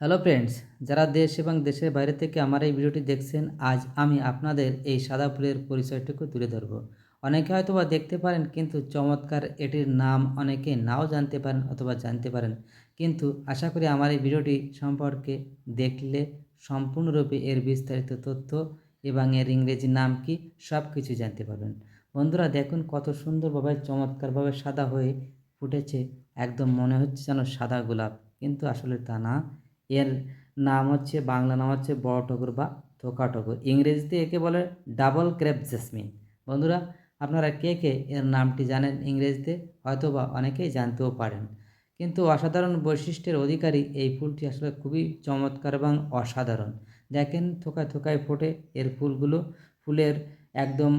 Hello friends, যারা দেশ এবং দেশের বাইরে থেকে আমার এই ভিডিওটি দেখছেন, আজ আমি আপনাদের এই সাদা ফুলের পরিচয়টুকু তুলে ধরব। অনেকে হয়তোবা দেখতে পারেন, কিন্তু চমৎকার এটির নাম অনেকে নাও জানতে পারেন অথবা জানতে পারেন। কিন্তু আশা করি আমার এই ভিডিওটি সম্পর্কে দেখলে সম্পূর্ণরূপে এর বিস্তারিত তথ্য এবং এর ইংরেজি নাম কি সব কিছু জানতে পারবেন। বন্ধুরা দেখুন, কত সুন্দরভাবে চমৎকারভাবে সাদা হয়ে ফুটেছে। একদম মনে হচ্ছে যেন সাদা গোলাপ, কিন্তু আসলে তা না। এর নাম হচ্ছে, বাংলা নাম হচ্ছে বড় টগর বা থোকা টগর। ইংরেজিতে একে বলে ডাবল ক্রেপ জেসমিন। বন্ধুরা, আপনারা কে কে এর নামটি জানেন ইংরেজিতে? হয়তোবা অনেকেই জানতেও পারেন। কিন্তু অসাধারণ বৈশিষ্ট্যের অধিকারী এই ফুলটি আসলে খুবই চমৎকার এবং অসাধারণ। দেখেন, থোকায় থোকায় ফোটে এর ফুলগুলো। ফুলের একদম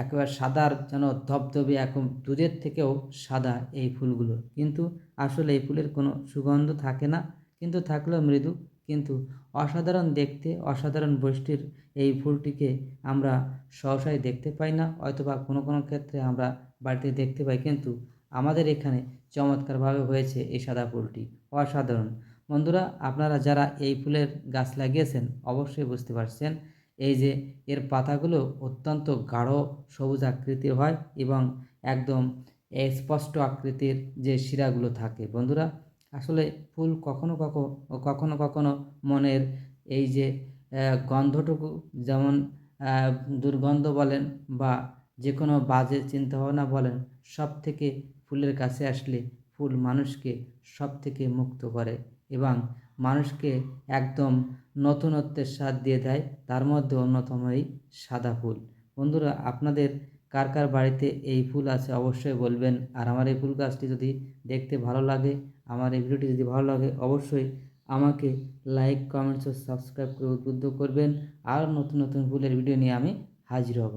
একেবারে সাদার যেন ধবধবে, একদম দুধের থেকেও সাদা এই ফুলগুলো। কিন্তু আসলে এই ফুলের কোনো সুগন্ধ থাকে না, কিন্তু থাকলেও মৃদু। কিন্তু অসাধারণ দেখতে, অসাধারণ বৈশিষ্ট্যের এই ফুলটিকে আমরা সহসাই দেখতে পাই না। হয়তোবা কোনো কোনো ক্ষেত্রে আমরা বাড়িতে দেখতে পাই, কিন্তু আমাদের এখানে চমৎকারভাবে হয়েছে এই সাদা ফুলটি, অসাধারণ। বন্ধুরা, আপনারা যারা এই ফুলের গাছ লাগিয়েছেন অবশ্যই বুঝতে পারছেন, এই যে এর পাতাগুলো অত্যন্ত গাঢ় সবুজ আকৃতির হয় এবং একদম স্পষ্ট আকৃতির যে শিরাগুলো থাকে। বন্ধুরা, আসলে ফুল কখনো কখনো কখনো কখনো মনের এই যে গন্ধটুকু, যেমন দুর্গন্ধ বলেন বা যে কোনো বাজে চিন্তাভাবনা বলেন, সব থেকে ফুলের কাছে আসলে ফুল মানুষকে সব থেকে মুক্ত করে এবং মানুষকে একদম নতুনত্বের স্বাদ দিয়ে দেয়। তার মধ্যে অন্যতম এই সাদা ফুল। বন্ধুরা, আপনাদের কার কার বাড়িতে এই ফুল আছে অবশ্যই বলবেন। আর আমার এই ফুল গাছটি যদি দেখতে ভালো লাগে, আমার এই ভিডিওটি যদি ভালো লাগে, অবশ্যই আমাকে লাইক, কমেন্টস ও সাবস্ক্রাইব করে উদ্বুদ্ধ করবেন। আর নতুন নতুন ফুলের ভিডিও নিয়ে আমি হাজির হব।